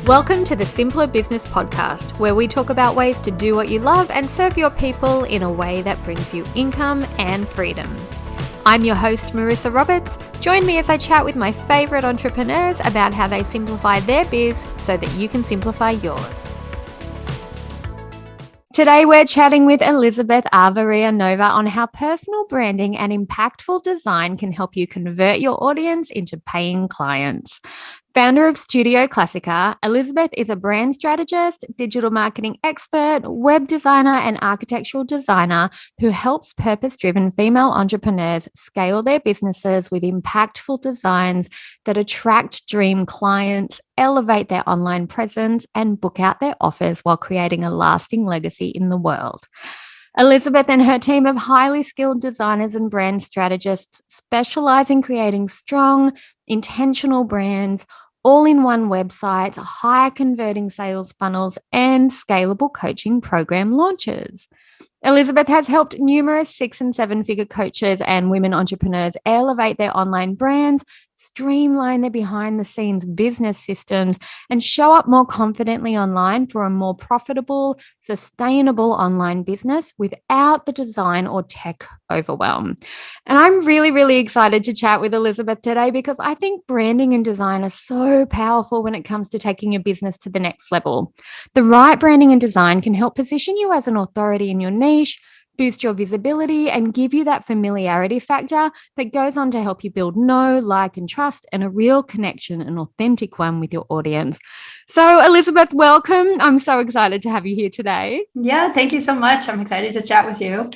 Welcome to the Simpler Business Podcast, where we talk about ways to do what you love and serve your people in a way that brings you income and freedom. I'm your host, Marissa Roberts. Join me as I chat with my favorite entrepreneurs about how they simplify their biz so that you can simplify yours. Today, we're chatting with Elizabeth Averyanova on how personal branding and impactful design can help you convert your audience into paying clients. Founder of Studio Classica, Elizabeth is a brand strategist, digital marketing expert, web designer, and architectural designer who helps purpose-driven female entrepreneurs scale their businesses with impactful designs that attract dream clients, elevate their online presence, and book out their offers while creating a lasting legacy in the world. Elizabeth and her team of highly skilled designers and brand strategists specialize in creating strong, intentional brands, all-in-one websites, high converting sales funnels, and scalable coaching program launches. Elizabeth has helped numerous 6- and 7-figure coaches and women entrepreneurs elevate their online brands, streamline their behind-the-scenes business systems, and show up more confidently online for a more profitable, sustainable online business without the design or tech overwhelm. And I'm really, really excited to chat with Elizabeth today because I think branding and design are so powerful when it comes to taking your business to the next level. The right branding and design can help position you as an authority in your niche, boost your visibility, and give you that familiarity factor that goes on to help you build know, like, and trust, and a real connection, an authentic one with your audience. So, Elizabeth, welcome. I'm so excited to have you here today. Yeah, thank you so much. I'm excited to chat with you.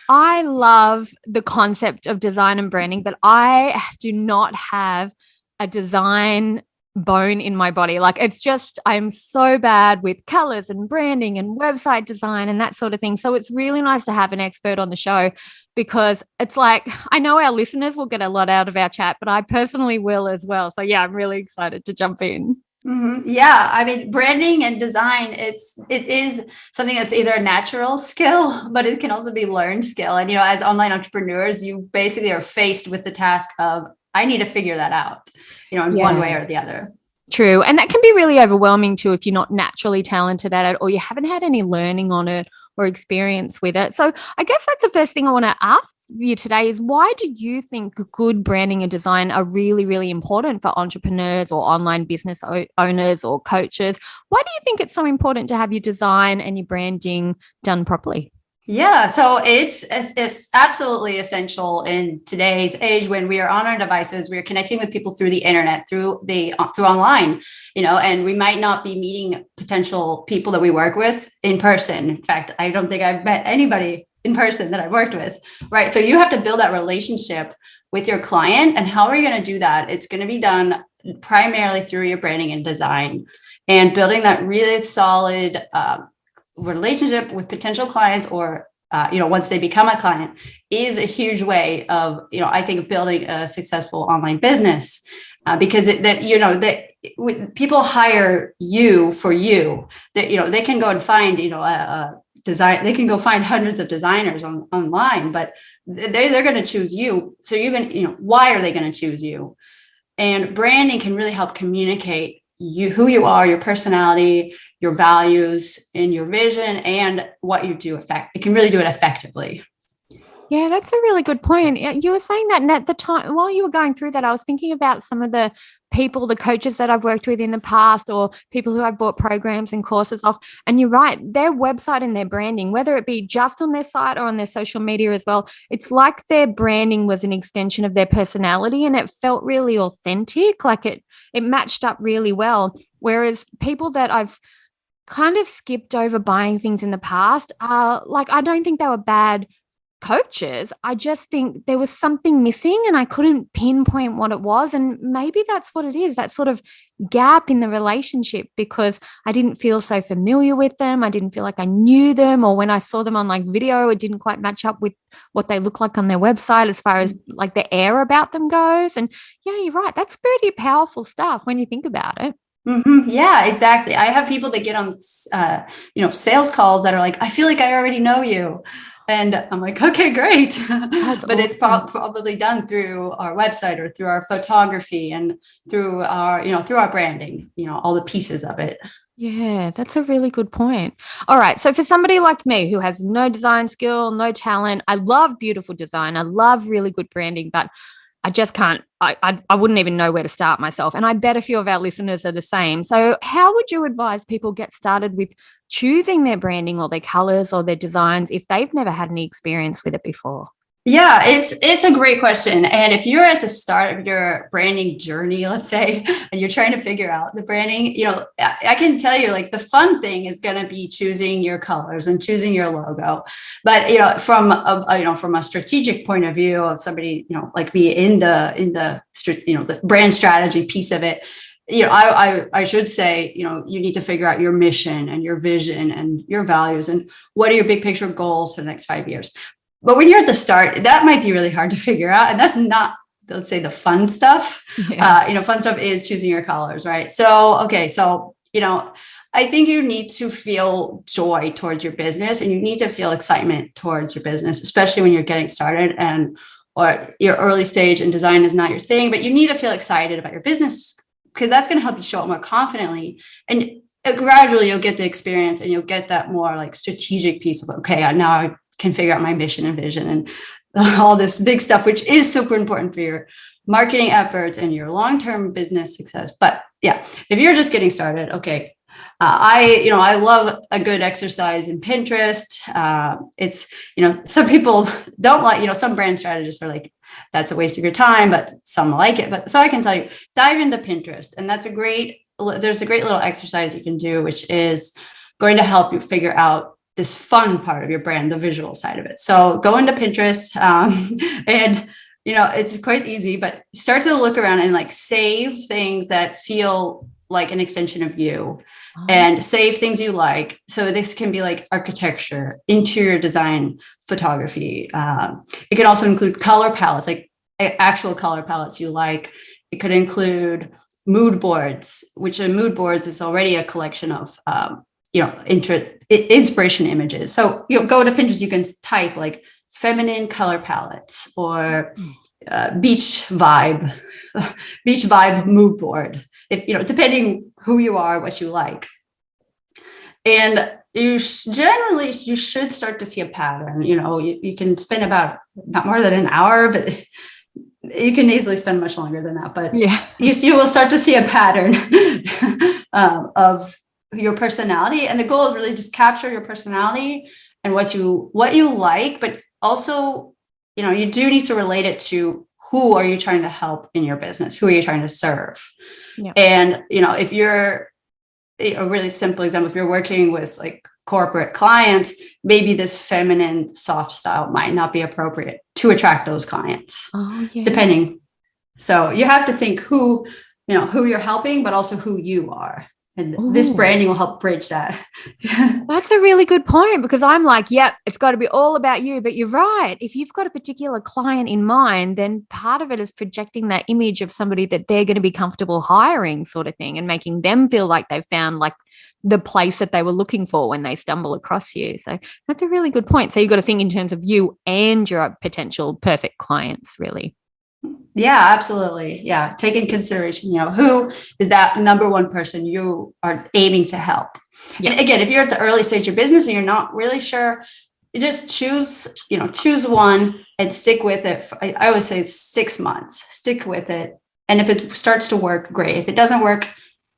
I love the concept of design and branding, but I do not have a design bone in my body. Like, it's just, I'm so bad with colors and branding and website design and that sort of thing. So it's really nice to have an expert on the show because it's like, I know our listeners will get a lot out of our chat, but I personally will as well. So yeah, I'm really excited to jump in. Mm-hmm. Yeah, I mean, branding and design, it is something that's either a natural skill, but it can also be learned skill. And, as online entrepreneurs, you basically are faced with the task of, I need to figure that out, in one way or the other. True. And that can be really overwhelming too if you're not naturally talented at it or you haven't had any learning on it or experience with it. So I guess that's the first thing I want to ask you today is why do you think good branding and design are really, really important for entrepreneurs or online business owners or coaches? Why do you think it's so important to have your design and your branding done properly? Yeah, so it's absolutely essential in today's age when we are on our devices. We are connecting with people through the internet, through online, and we might not be meeting potential people that we work with in person. In fact, I don't think I've met anybody in person that I've worked with, right? So you have to build that relationship with your client. And how are you going to do that? It's going to be done primarily through your branding and design and building that really solid relationship with potential clients or once they become a client is a huge way of I think of building a successful online business because people hire you for you that they can go and find a design, they can go find hundreds of designers online, but they're going to choose you. So you're going to why are they going to choose you? And branding can really help communicate who you are, your personality, your values, and your vision, and what you do. It can really do it effectively. Yeah, that's a really good point. You were saying that, and at the time, while you were going through that, I was thinking about some of the people, the coaches that I've worked with in the past, or people who I've bought programs and courses off. And you're right, their website and their branding, whether it be just on their site or on their social media as well, it's like their branding was an extension of their personality, and it felt really authentic, like it matched up really well. Whereas people that I've kind of skipped over buying things in the past, I don't think they were bad coaches. I just think there was something missing and I couldn't pinpoint what it was. And maybe that's what it is, that sort of gap in the relationship, because I didn't feel so familiar with them. I didn't feel like I knew them, or when I saw them on like video, it didn't quite match up with what they look like on their website as far as like the air about them goes. And yeah, you're right. That's pretty powerful stuff when you think about it. Mm-hmm. Yeah, exactly. I have people that get on, sales calls that are like, I feel like I already know you. And I'm like, okay, great. That's But it's awesome. probably done through our website or through our photography and through our branding, all the pieces of it. Yeah, that's a really good point. All right. So for somebody like me who has no design skill, no talent, I love beautiful design. I love really good branding, but I just can't, I wouldn't even know where to start myself. And I bet a few of our listeners are the same. So how would you advise people get started with choosing their branding or their colors or their designs if they've never had any experience with it before? Yeah, it's a great question. And if you're at the start of your branding journey, let's say, and you're trying to figure out the branding, I can tell you, like, the fun thing is going to be choosing your colors and choosing your logo. But from a strategic point of view of somebody, like me in the brand strategy piece of it, I should say, you need to figure out your mission and your vision and your values and what are your big picture goals for the next 5 years. But when you're at the start, that might be really hard to figure out. And that's not, let's say, the fun stuff. Yeah. Fun stuff is choosing your colors, right? So, okay. So, I think you need to feel joy towards your business and you need to feel excitement towards your business, especially when you're getting started or your early stage and design is not your thing, but you need to feel excited about your business because that's going to help you show up more confidently. And gradually you'll get the experience and you'll get that more like strategic piece of, okay, now I can figure out my mission and vision and all this big stuff, which is super important for your marketing efforts and your long-term business success. But yeah, if you're just getting started, okay. I love a good exercise in Pinterest. It's, some people don't like, some brand strategists are like, that's a waste of your time, but some like it. But so I can tell you, dive into Pinterest. And there's a great little exercise you can do, which is going to help you figure out this fun part of your brand, the visual side of it. So go into Pinterest and, it's quite easy, but start to look around and like save things that feel like an extension of you and save things you like. So this can be like architecture, interior design, photography. It can also include color palettes, like actual color palettes you like. It could include mood boards, which in mood boards is already a collection of, inspiration images. So you go to Pinterest, you can type like feminine color palettes or beach vibe mood board, if depending who you are, what you like. And you should start to see a pattern. You can spend about not more than an hour, but you can easily spend much longer than that. But Yeah. you will start to see a pattern of your personality. And the goal is really just capture your personality and what you like, but also, you do need to relate it to who are you trying to help in your business? Who are you trying to serve? Yeah. And, if you're a really simple example, if you're working with like corporate clients, maybe this feminine soft style might not be appropriate to attract those clients, depending. So you have to think who you're helping, but also who you are. And this branding will help bridge that. That's a really good point because I'm like, yep, it's got to be all about you. But you're right. If you've got a particular client in mind, then part of it is projecting that image of somebody that they're going to be comfortable hiring sort of thing and making them feel like they've found like the place that they were looking for when they stumble across you. So that's a really good point. So you've got to think in terms of you and your potential perfect clients, really. Yeah, absolutely. Yeah. Take in consideration, who is that number one person you are aiming to help? Yeah. And again, if you're at the early stage of business and you're not really sure, you just choose one and stick with it. I always say 6 months, stick with it. And if it starts to work, great. If it doesn't work,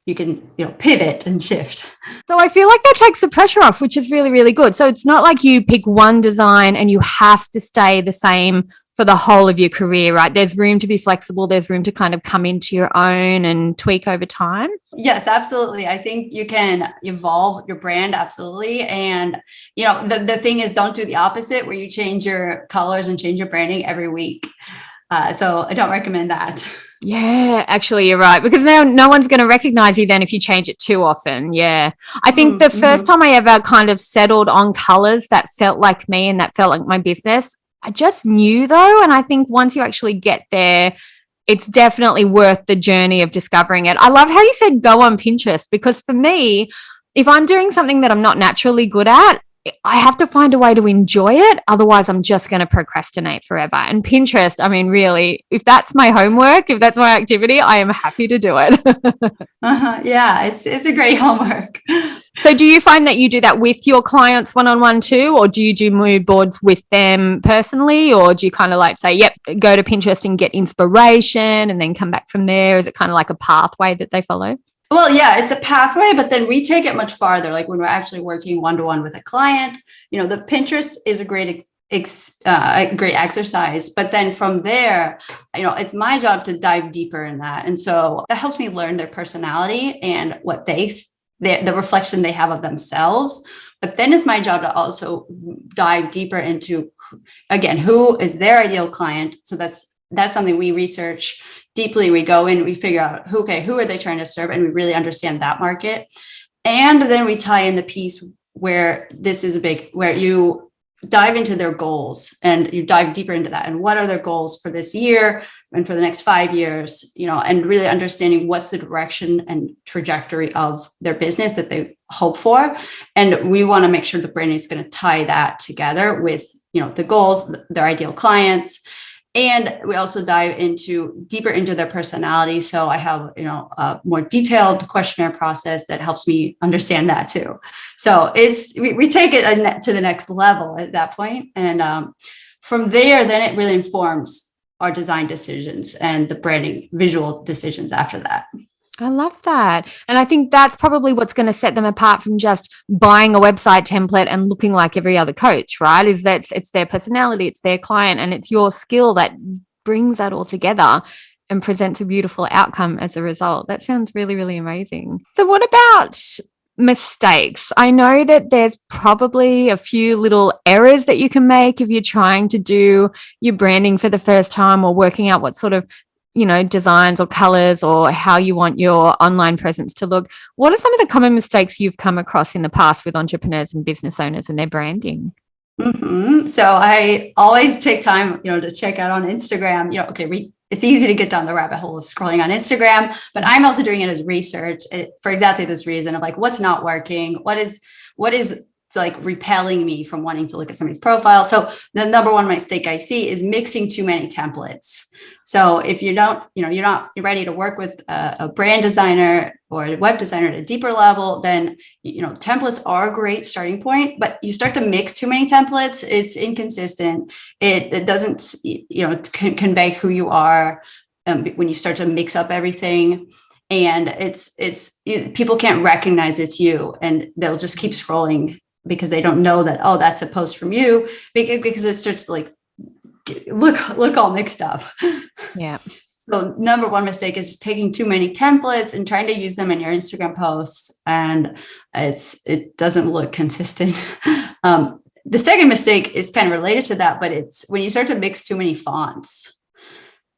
you can, pivot and shift. So I feel like that takes the pressure off, which is really, really good. So it's not like you pick one design and you have to stay the same for the whole of your career, right? There's room to be flexible. There's room to kind of come into your own and tweak over time. Yes, absolutely. I think you can evolve your brand. Absolutely. And, the thing is, don't do the opposite where you change your colors and change your branding every week. So I don't recommend that. Yeah, actually, you're right. Because now no one's going to recognize you then if you change it too often. Yeah. I think the first time I ever kind of settled on colors that felt like me and that felt like my business, I just knew though. And I think once you actually get there, it's definitely worth the journey of discovering it. I love how you said go on Pinterest because for me, if I'm doing something that I'm not naturally good at, I have to find a way to enjoy it. Otherwise, I'm just going to procrastinate forever. And Pinterest, I mean, really, if that's my homework, if that's my activity, I am happy to do it. Yeah, it's a great homework. So do you find that you do that with your clients one-on-one too, or do you do mood boards with them personally, or do you kind of like say, yep, go to Pinterest and get inspiration and then come back from there? Is it kind of like a pathway that they follow? Well, yeah, it's a pathway, but then we take it much farther. Like when we're actually working one-to-one with a client, the Pinterest is a great great exercise. But then from there, it's my job to dive deeper in that. And so that helps me learn their personality and what the reflection they have of themselves. But then it's my job to also dive deeper into, again, who is their ideal client. So that's something we research deeply. We go in, we figure out who are they trying to serve, and we really understand that market. And then we tie in the piece where where you dive into their goals and you dive deeper into that. And what are their goals for this year and for the next 5 years, and really understanding what's the direction and trajectory of their business that they hope for. And we want to make sure the branding is going to tie that together with, the goals, their ideal clients. And we also dive deeper into their personality. So I have, a more detailed questionnaire process that helps me understand that too. So we take it to the next level at that point. And from there, then it really informs our design decisions and the branding visual decisions after that. I love that. And I think that's probably what's going to set them apart from just buying a website template and looking like every other coach, right? Is that it's their personality, it's their client, and it's your skill that brings that all together and presents a beautiful outcome as a result. That sounds really, really amazing. So what about mistakes? I know that there's probably a few little errors that you can make if you're trying to do your branding for the first time or working out what sort of designs or colors or how you want your online presence to look. What are some of the common mistakes you've come across in the past with entrepreneurs and business owners and their branding? Mm-hmm. So I always take time, to check out on Instagram, it's easy to get down the rabbit hole of scrolling on Instagram, but I'm also doing it as research for exactly this reason of like, what's not working? What is like repelling me from wanting to look at somebody's profile. So the number one mistake I see is mixing too many templates. So if you're not ready to work with a brand designer or a web designer at a deeper level, then, templates are a great starting point, but you start to mix too many templates. It's inconsistent. It doesn't, convey who you are when you start to mix up everything. And it's people can't recognize it's you, and they'll just keep scrolling because they don't know that, oh, that's a post from you, because it starts to like look all mixed up. Yeah. So number one mistake is just taking too many templates and trying to use them in your Instagram posts, and it doesn't look consistent. The second mistake is kind of related to that, but it's when you start to mix too many fonts.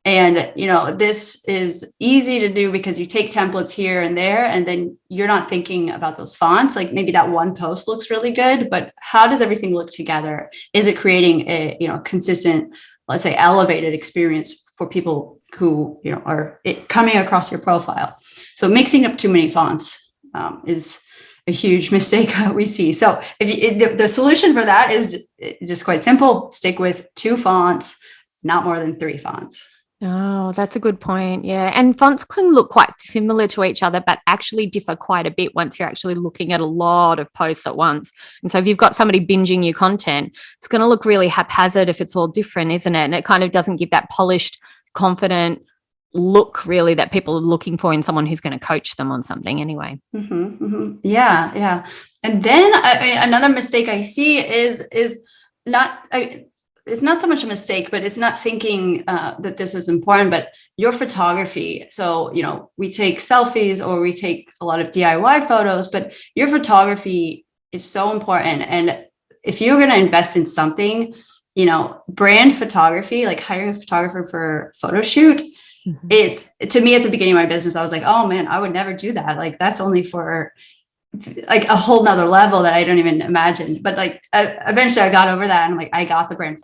And, this is easy to do because you take templates here and there, and then you're not thinking about those fonts. Like maybe that one post looks really good, but how does everything look together? Is it creating a, consistent, let's say, elevated experience for people who, are coming across your profile? So mixing up too many fonts is a huge mistake we see. So the solution for that is just quite simple. Stick with 2 fonts, not more than 3 fonts. Oh, that's a good point. Yeah. And fonts can look quite similar to each other, but actually differ quite a bit once you're actually looking at a lot of posts at once. And so if you've got somebody binging your content, it's going to look really haphazard if it's all different, isn't it? And it kind of doesn't give that polished, confident look really that people are looking for in someone who's going to coach them on something anyway. Mm-hmm, mm-hmm. Yeah. Yeah. And then another mistake I see is not, it's not so much a mistake, but it's not thinking that this is important, but your photography. So, we take selfies or we take a lot of DIY photos, but your photography is so important. And if you're going to invest in something, brand photography, like hiring a photographer for a photo shoot, mm-hmm. It's, to me at the beginning of my business, I was like, oh man, I would never do that. Like that's only for like a whole nother level that I don't even imagine. But like eventually I got over that, and like I got the brand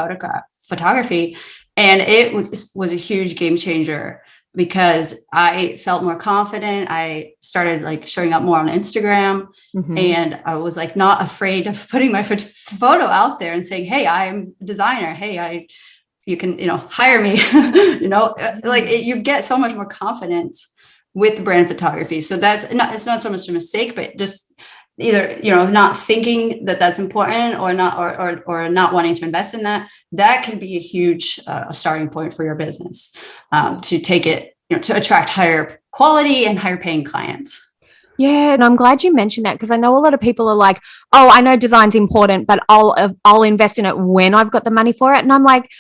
photography, and it was a huge game changer because I felt more confident. I started like showing up more on Instagram, and I was like not afraid of putting my photo out there and saying, hey, I'm a designer. Hey, you can, hire me, you get so much more confidence with brand photography. So it's not so much a mistake, but just either, not thinking that that's important or not, or not wanting to invest in that can be a huge starting point for your business, to take it, to attract higher quality and higher paying clients. Yeah, and I'm glad you mentioned that, because I know a lot of people are like, oh, I know design's important, but I'll invest in it when I've got the money for it. And I'm like,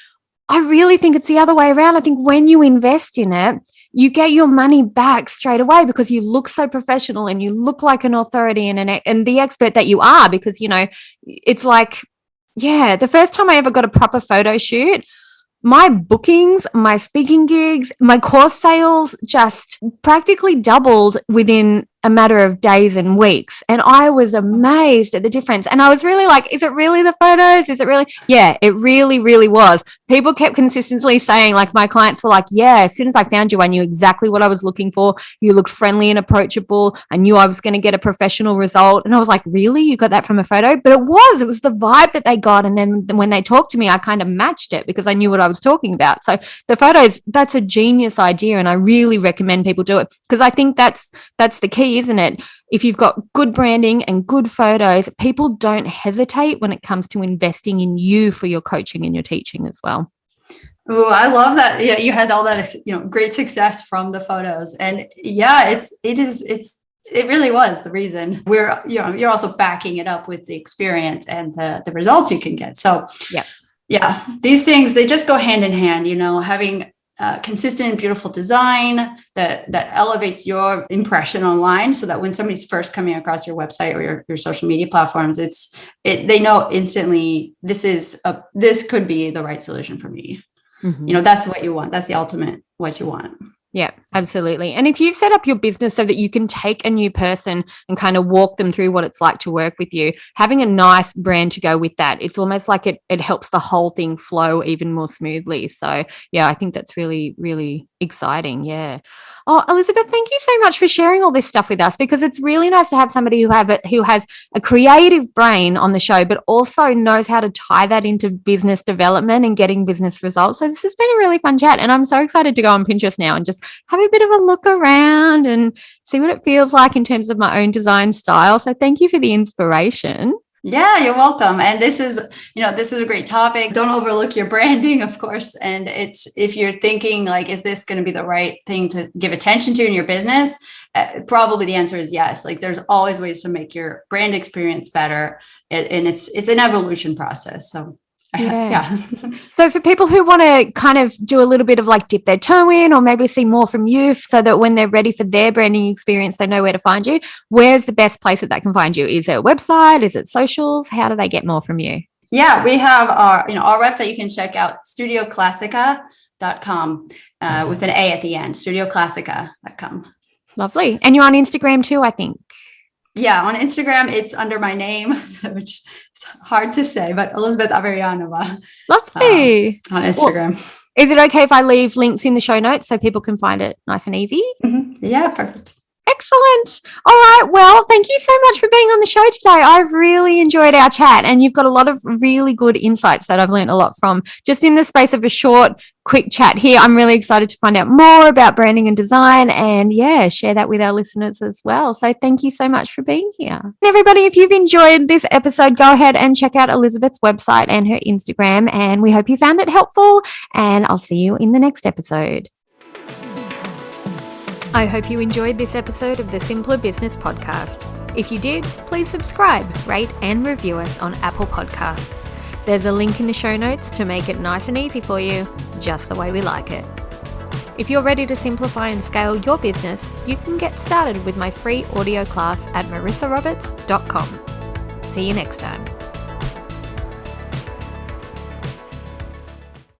I really think it's the other way around. I think when you invest in it, you get your money back straight away, because you look so professional and you look like an authority and the expert that you are, because, it's like, yeah, the first time I ever got a proper photo shoot, my bookings, my speaking gigs, my course sales just practically doubled within a matter of days and weeks. And I was amazed at the difference. And I was really like, is it really the photos? Is it really? Yeah, it really, really was. People kept consistently saying, like, my clients were like, yeah, as soon as I found you, I knew exactly what I was looking for. You looked friendly and approachable. I knew I was going to get a professional result. And I was like, really? You got that from a photo? But it was the vibe that they got. And then when they talked to me, I kind of matched it because I knew what I was talking about. So the photos, that's a genius idea. And I really recommend people do it, because I think that's the key, isn't it? If you've got good branding and good photos, people don't hesitate when it comes to investing in you for your coaching and your teaching as well. Oh, I love that. Yeah, you had all that, great success from the photos. And yeah, it really was the reason. You're also backing it up with the experience and the results you can get. So yeah, these things, they just go hand in hand, having consistent, beautiful design that elevates your impression online, so that when somebody's first coming across your website or your social media platforms, they know instantly this could be the right solution for me. That's what you want. That's the ultimate what you want. Yeah, absolutely. And if you've set up your business so that you can take a new person and kind of walk them through what it's like to work with you, having a nice brand to go with that, it's almost like it helps the whole thing flow even more smoothly. So yeah, I think that's really, really exciting. Yeah. Oh, Elizabeth, thank you so much for sharing all this stuff with us, because it's really nice to have somebody who has a creative brain on the show, but also knows how to tie that into business development and getting business results. So this has been a really fun chat, and I'm so excited to go on Pinterest now and just have a bit of a look around and see what it feels like in terms of my own design style. So thank you for the inspiration. Yeah, you're welcome. And this is a great topic. Don't overlook your branding, of course. And if you're thinking like, is this going to be the right thing to give attention to in your business? Probably the answer is yes. Like, there's always ways to make your brand experience better. And it's an evolution process. So yeah. So for people who want to kind of do a little bit of like dip their toe in, or maybe see more from you, so that when they're ready for their branding experience, they know where to find you, where's the best place that they can find you? Is it a website? Is it socials? How do they get more from you? Yeah, we have our website. You can check out studioclassica.com with an A at the end, studioclassica.com. Lovely. And you're on Instagram too, I think. Yeah, on Instagram, it's under my name, which is hard to say, but Elizabeth Averyanova. Lovely. On Instagram. Well, is it okay if I leave links in the show notes so people can find it nice and easy? Yeah, perfect. Excellent. All right. Well, thank you so much for being on the show today. I've really enjoyed our chat, and you've got a lot of really good insights that I've learned a lot from just in the space of a short, quick chat here. I'm really excited to find out more about branding and design, and share that with our listeners as well. So thank you so much for being here. And everybody, if you've enjoyed this episode, go ahead and check out Elizabeth's website and her Instagram, and we hope you found it helpful, and I'll see you in the next episode. I hope you enjoyed this episode of the Simpler Business Podcast. If you did, please subscribe, rate, and review us on Apple Podcasts. There's a link in the show notes to make it nice and easy for you, just the way we like it. If you're ready to simplify and scale your business, you can get started with my free audio class at marissaroberts.com. See you next time.